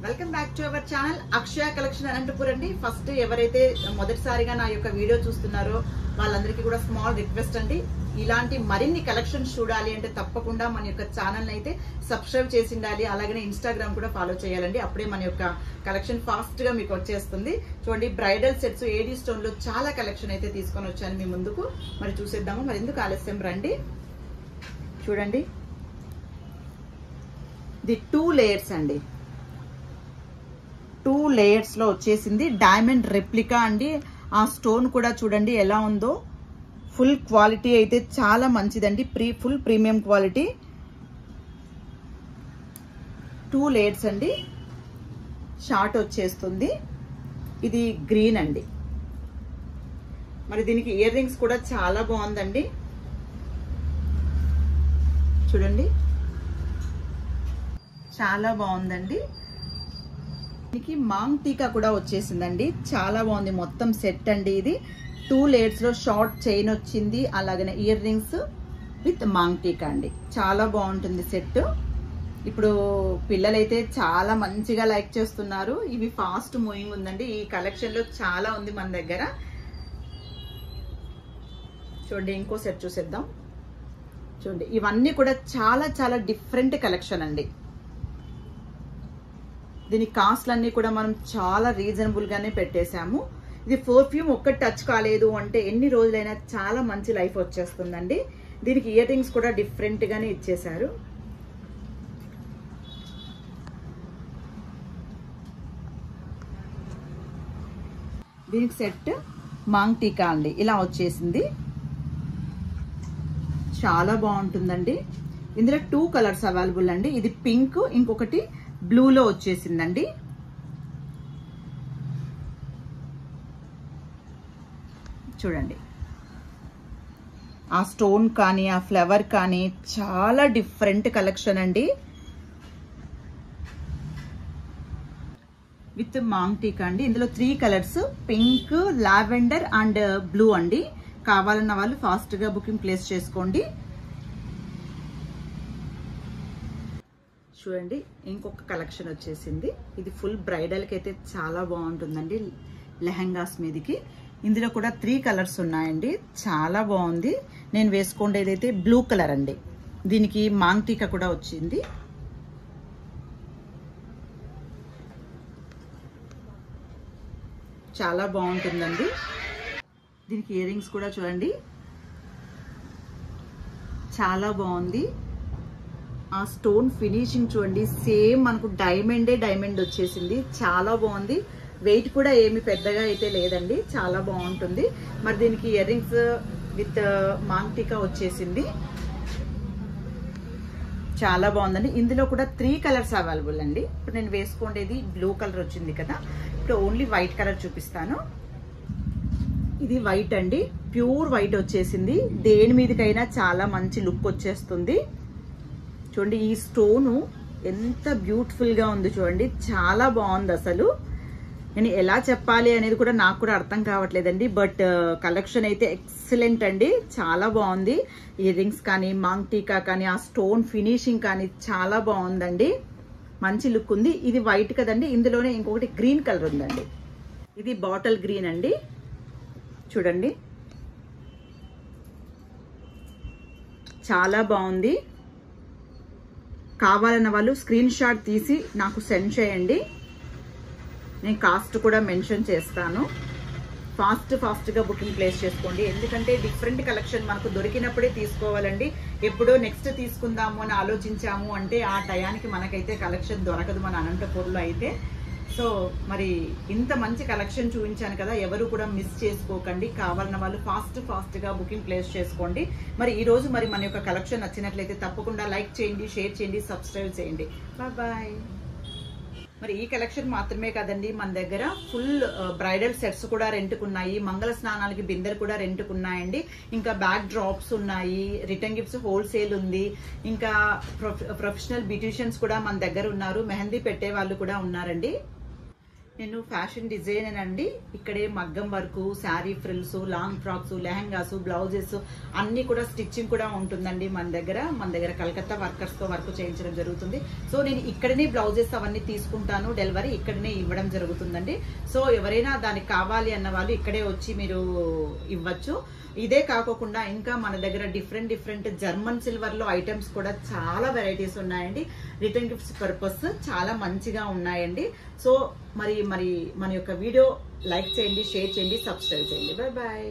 Welcome back to our channel Akshaya collection Anantapur అండి. First ఎవరైతే మొదటిసారిగా నా యొక్క వీడియో చూస్తున్నారో వాళ్ళందరికీ కూడా స్మాల్ రిక్వెస్ట్ అండి. ఇలాంటి మరిన్ని కలెక్షన్స్ చూడాలి అంటే తప్పకుండా మన యొక్క ఛానల్ అయితే సబ్స్క్రైబ్ చేసి ఉండాలి. అలాగే ఇన్స్టాగ్రామ్ కూడా ఫాలో చేయాలండి. అప్పుడే మన యొక్క కలెక్షన్ ఫాస్ట్ గా మీకు వచ్చేస్తుంది. చూడండి, బ్రైడల్ సెట్స్ ఏడీ స్టోన్ లో చాలా కలెక్షన్ అయితే తీసుకొని వచ్చాను మీ ముందుకు. మరి చూసేద్దాము. మరి ఎందుకు ఆలస్యం, రండి. చూడండి, ఇది 2 లేయర్స్ అండి. 2 లేయర్స్ లో వచ్చేసింది. డైమండ్ రెప్లికా అండి. ఆ స్టోన్ కూడా చూడండి ఎలా ఉందో. ఫుల్ క్వాలిటీ అయితే చాలా మంచిదండి. Full premium quality. 2 లేయర్స్ అండి. షార్ట్ వచ్చేస్తుంది. ఇది గ్రీన్ అండి. మరి దీనికి ఇయర్ రింగ్స్ కూడా చాలా బాగుందండి. చూడండి, చాలా బాగుందండి. దీనికి మాంగ్ టీకా కూడా వచ్చేసిందండి. చాలా బాగుంది. మొత్తం సెట్ అండి. ఇది 2 లేయర్స్ లో షార్ట్ చైన్ వచ్చింది. అలాగనే ఇయర్ రింగ్స్ విత్ మాంగ్ టీకా అండి. చాలా బాగుంటుంది సెట్. ఇప్పుడు పిల్లలైతే చాలా మంచిగా లైక్ చేస్తున్నారు. ఇవి ఫాస్ట్ మూవింగ్ ఉందండి. ఈ కలెక్షన్ లో చాలా ఉంది మన దగ్గర. చూడండి, ఇంకో సెట్ చూసేద్దాం. చూడండి, ఇవన్నీ కూడా చాలా చాలా డిఫరెంట్ కలెక్షన్ అండి. దీని కాస్ట్లన్నీ కూడా మనం చాలా రీజనబుల్ గానే పెట్టేశాము. ఇది పర్ఫ్యూమ్ ఒక్కటి టచ్ కాలేదు అంటే ఎన్ని రోజులైనా చాలా మంచి లైఫ్ వచ్చేస్తుందండి. దీనికి ఇయర్ రింగ్స్ కూడా డిఫరెంట్ గానే ఇచ్చేశారు. దీనికి సెట్ మాంగ్ టీకా అండి. ఇలా వచ్చేసింది. చాలా బాగుంటుందండి. ఇందులో 2 కలర్స్ అవైలబుల్ అండి. ఇది పింక్, ఇంకొకటి బ్లూలో వచ్చేసిందండి. చూడండి, ఆ స్టోన్ కానీ ఆ ఫ్లవర్ కానీ చాలా డిఫరెంట్ కలెక్షన్ అండి. విత్ మాంగ్ టీకా అండి. ఇందులో 3 colours, pink, lavender and blue అండి. కావాలన్న వాళ్ళు ఫాస్ట్ గా బుకింగ్ ప్లేస్ చేసుకోండి. చూడండి, ఇంకొక కలెక్షన్ వచ్చేసింది. ఇది ఫుల్ బ్రైడల్ కి అయితే చాలా బాగుంటుందండి. లెహంగాస్ మీదకి. ఇందులో కూడా 3 కలర్స్ ఉన్నాయండి. చాలా బాగుంది. నేను వేసుకోండేది అయితే బ్లూ కలర్ అండి. దీనికి మాంగ్ టీకా కూడా వచ్చింది. చాలా బాగుంటుందండి. దీనికి ఇయర్ రింగ్స్ కూడా చూడండి, చాలా బాగుంది. ఆ స్టోన్ ఫినిషింగ్ చూడండి, సేమ్ మనకు డైమండ్ వచ్చేసింది. చాలా బాగుంది. వెయిట్ కూడా ఏమి పెద్దగా అయితే లేదండి. చాలా బాగుంటుంది. మరి దీనికి ఇయర్ రింగ్స్ విత్ మాంగ్ టీకా వచ్చేసింది. చాలా బాగుందండి. ఇందులో కూడా 3 కలర్స్ అవైలబుల్ అండి. ఇప్పుడు నేను వేసుకోండేది బ్లూ కలర్ వచ్చింది కదా. ఇప్పుడు ఓన్లీ వైట్ కలర్ చూపిస్తాను. ఇది వైట్ అండి. ప్యూర్ వైట్ వచ్చేసింది. దేని మీదకైనా చాలా మంచి లుక్ వచ్చేస్తుంది. చూడండి, ఈ స్టోను ఎంత బ్యూటిఫుల్ గా ఉంది చూడండి. చాలా బాగుంది. అసలు నేను ఎలా చెప్పాలి అనేది కూడా నాకు కూడా అర్థం కావట్లేదండి. బట్ కలెక్షన్ అయితే ఎక్సలెంట్ అండి. చాలా బాగుంది. ఇయర్ రింగ్స్ కానీ మాంగ్ టీకా కానీ ఆ స్టోన్ ఫినిషింగ్ కానీ చాలా బాగుందండి. మంచి లుక్ ఉంది. ఇది వైట్ కదండి. ఇందులోనే ఇంకొకటి గ్రీన్ కలర్ ఉందండి. ఇది బాటిల్ గ్రీన్ అండి. చూడండి, చాలా బాగుంది. కావాలన్న వాళ్ళు స్క్రీన్ షాట్ తీసి నాకు సెండ్ చేయండి. నేను కాస్ట్ కూడా మెన్షన్ చేస్తాను. ఫాస్ట్ గా బుకింగ్ ప్లేస్ చేసుకోండి. ఎందుకంటే డిఫరెంట్ కలెక్షన్ మనకు దొరికినప్పుడే తీసుకోవాలండి. ఎప్పుడో నెక్స్ట్ తీసుకుందాము అని ఆలోచించాము అంటే ఆ టయానికి మనకైతే కలెక్షన్ దొరకదు మన అనంతపూర్లో అయితే. సో మరి ఇంత మంచి కలెక్షన్ చూపించాను కదా, ఎవరు కూడా మిస్ చేసుకోకండి. కావాలన్న వాళ్ళు ఫాస్ట్ గా బుకింగ్ ప్లేస్ చేసుకోండి. మరి ఈ రోజు మరి మన యొక్క కలెక్షన్ నచ్చినట్లయితే తప్పకుండా లైక్ చేయండి, షేర్ చేయండి, సబ్స్క్రైబ్ చేయండి. బాయ్. మరి ఈ కలెక్షన్ మాత్రమే కదండి, మన దగ్గర ఫుల్ బ్రైడల్ సెట్స్ కూడా రెంట్కున్నాయి. మంగళ స్నానాలకి బిందెలు కూడా రెంట్కున్నాయండి. ఇంకా బ్యాక్ డ్రాప్స్ ఉన్నాయి. రిటర్న్ గిఫ్ట్స్ హోల్సేల్ ఉంది. ఇంకా ప్రొఫెషనల్ బ్యూటీషియన్స్ కూడా మన దగ్గర ఉన్నారు. మెహందీ పెట్టే వాళ్ళు కూడా ఉన్నారండి. నేను ఫ్యాషన్ డిజైనర్ అండి. ఇక్కడే మగ్గం work, sari frills, long frocks, lehengas, blouses అన్ని కూడా స్టిచ్చింగ్ కూడా ఉంటుందండి మన దగ్గర కలకత్తా వర్కర్స్ తో వర్క్ చేయించడం జరుగుతుంది. సో నేను ఇక్కడనే బ్లౌజెస్ అవన్నీ తీసుకుంటాను, డెలివరీ ఇక్కడనే ఇవ్వడం జరుగుతుందండి. సో ఎవరైనా దానికి కావాలి అన్న వాళ్ళు ఇక్కడే వచ్చి మీరు ఇవ్వచ్చు. ఇదే కాకుండా ఇంకా మన దగ్గర డిఫరెంట్ జర్మన్ సిల్వర్ లో ఐటమ్స్ కూడా చాలా వెరైటీస్ ఉన్నాయండి. రిటర్న్ గిఫ్ట్స్ పర్పస్ చాలా మంచిగా ఉన్నాయండి. సో మరి మన యొక్క వీడియో లైక్ చేయండి, షేర్ చేయండి, సబ్స్క్రైబ్ చేయండి. Bye bye.